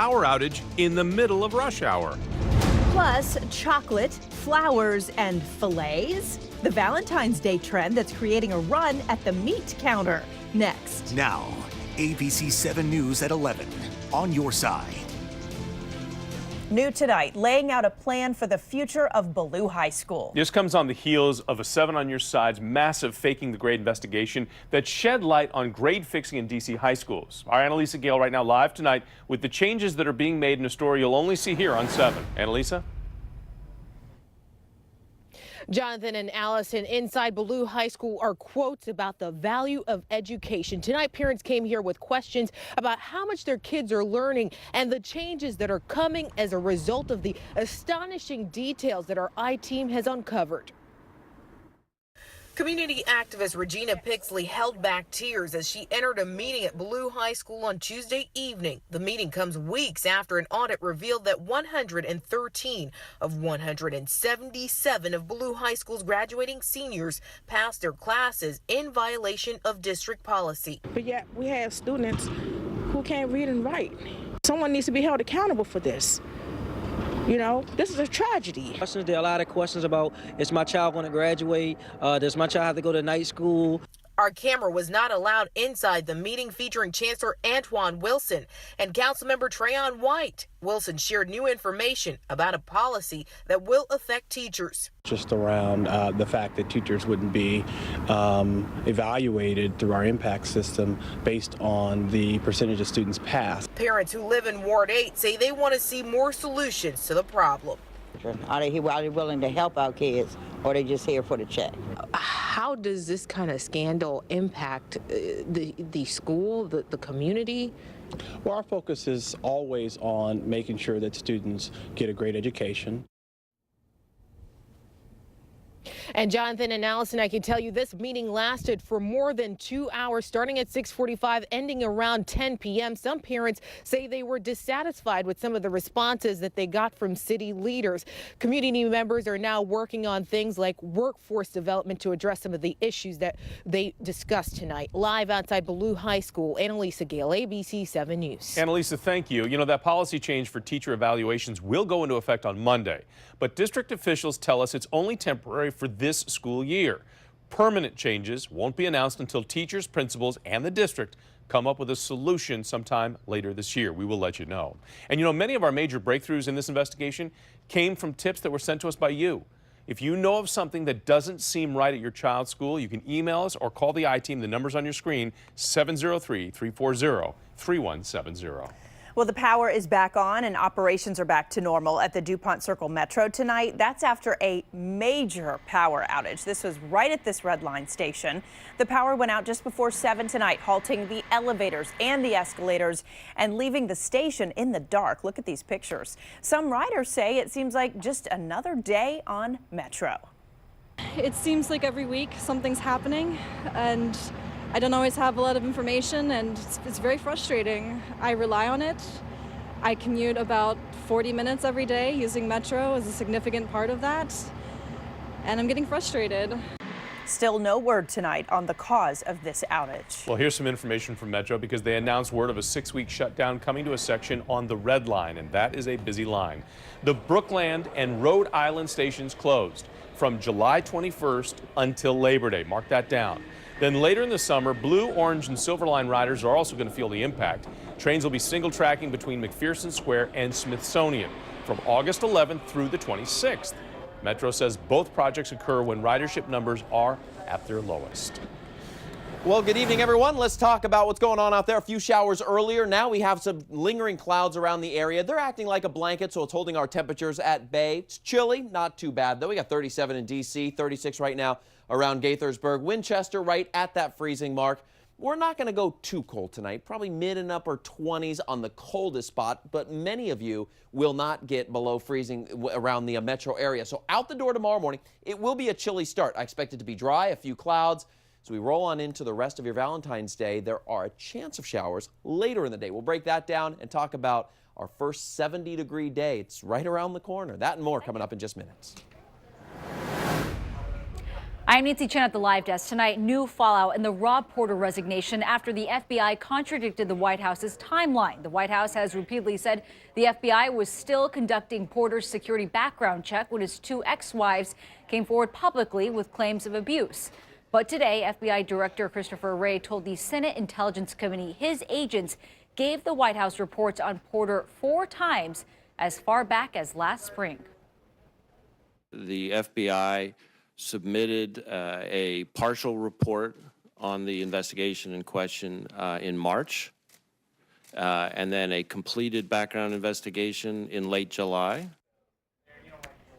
power outage in the middle of rush hour. Plus, chocolate, flowers, and fillets. The Valentine's Day trend that's creating a run at the meat counter. Next. Now, ABC 7 News at 11. On your side. New tonight, laying out a plan for the future of Ballou High School. This comes on the heels of a 7 on Your Side's massive faking the grade investigation that shed light on grade fixing in D.C. high schools. Our Annalisa Gale right now live tonight with the changes that are being made in a story you'll only see here on 7. Annalisa? Jonathan and Allison, inside Ballou High School are quotes about the value of education. Tonight, parents came here with questions about how much their kids are learning and the changes that are coming as a result of the astonishing details that our I-team has uncovered. Community activist Regina Pixley held back tears as she entered a meeting at Ballou High School on Tuesday evening. The meeting comes weeks after an audit revealed that 113 of 177 of Ballou High School's graduating seniors passed their classes in violation of district policy. But yet we have students who can't read and write. Someone needs to be held accountable for this. You know, this is a tragedy. There are a lot of questions about, is my child going to graduate? Does my child have to go to night school? Our camera was not allowed inside the meeting featuring Chancellor Antoine Wilson and Councilmember Trayon White. Wilson shared new information about a policy that will affect teachers. Just around the fact that teachers wouldn't be evaluated through our impact system based on the percentage of students passed. Parents who live in Ward 8 say they want to see more solutions to the problem. Are they willing to help our kids, or are they just here for the check? How does this kind of scandal impact the school, the community? Well, our focus is always on making sure that students get a great education. And Jonathan and Allison, I can tell you this meeting lasted for more than 2 hours, starting at 6:45, ending around 10 p.m. Some parents say they were dissatisfied with some of the responses that they got from city leaders. Community members are now working on things like workforce development to address some of the issues that they discussed tonight. Live outside Ballou High School, Annalisa Gale, ABC 7 News. Annalisa, thank you. You know, that policy change for teacher evaluations will go into effect on Monday, but district officials tell us it's only temporary for this school year. Permanent changes won't be announced until teachers, principals, and the district come up with a solution sometime later this year. We will let you know. And you know, many of our major breakthroughs in this investigation came from tips that were sent to us by you. If you know of something that doesn't seem right at your child's school, you can email us or call the I-team. The number's on your screen, 703-340-3170. Well, the power is back on and operations are back to normal at the DuPont Circle Metro tonight. That's after a major power outage. This was right at this red line station. The power went out just before 7 tonight, halting the elevators and the escalators and leaving the station in the dark. Look at these pictures. Some riders say it seems like just another day on Metro. It seems like every week something's happening, and I don't always have a lot of information, and it's very frustrating. I rely on it. I commute about 40 minutes every day using Metro as a significant part of that, and I'm getting frustrated. Still no word tonight on the cause of this outage. Well, here's some information from Metro because they announced word of a 6-week shutdown coming to a section on the Red Line, and that is a busy line. The Brookland and Rhode Island stations closed from July 21st until Labor Day. Mark that down. Then later in the summer, Blue, Orange, and Silver Line riders are also going to feel the impact. Trains will be single tracking between McPherson Square and Smithsonian from August 11th through the 26th. Metro says both projects occur when ridership numbers are at their lowest. Well, good evening, everyone. Let's talk about what's going on out there. A few showers earlier. Now we have some lingering clouds around the area. They're acting like a blanket, so it's holding our temperatures at bay. It's chilly, not too bad, though. We got 37 in D.C., 36 right now around Gaithersburg. Winchester right at that freezing mark. We're not going to go too cold tonight, probably mid and upper 20s on the coldest spot, but many of you will not get below freezing around the metro area. So out the door tomorrow morning, it will be a chilly start. I expect it to be dry, a few clouds. As we roll on into the rest of your Valentine's Day, there are a chance of showers later in the day. We'll break that down and talk about our first 70-degree day. It's right around the corner. That and more coming up in just minutes. I'm Nancy Chen at the live desk tonight. New fallout in the Rob Porter resignation after the FBI contradicted the White House's timeline. The White House has repeatedly said the FBI was still conducting Porter's security background check when his two ex-wives came forward publicly with claims of abuse. But today, FBI Director Christopher Wray told the Senate Intelligence Committee his agents gave the White House reports on Porter 4 times as far back as last spring. The FBI submitted a partial report on the investigation in question in March, and then a completed background investigation in late July.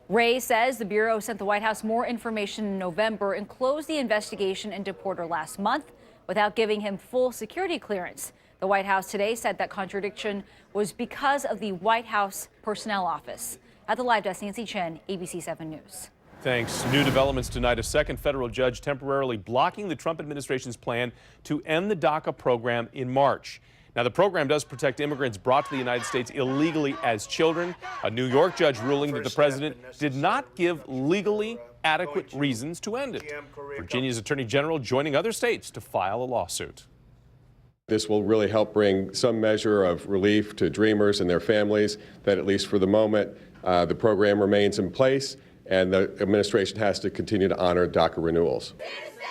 Wray says the Bureau sent the White House more information in November and closed the investigation into Porter last month without giving him full security clearance. The White House today said that contradiction was because of the White House Personnel Office. At the live desk, Nancy Chen, ABC 7 News. Thanks. New developments tonight. A second federal judge temporarily blocking the Trump administration's plan to end the DACA program in March. Now, the program does protect immigrants brought to the United States illegally as children. A New York judge ruling that the president did not give legally adequate reasons to end it. Virginia's Attorney General joining other states to file a lawsuit. This will really help bring some measure of relief to dreamers and their families that, at least for the moment, the program remains in place, and the administration has to continue to honor DACA renewals.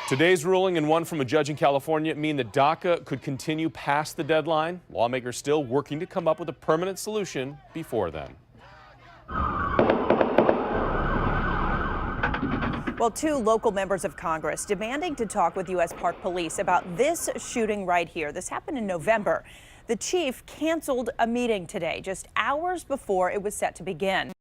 Today's ruling and one from a judge in California mean that DACA could continue past the deadline. Lawmakers still working to come up with a permanent solution before then. Well, 2 local members of Congress demanding to talk with U.S. Park Police about this shooting right here. This happened in November. The chief canceled a meeting today, just hours before it was set to begin.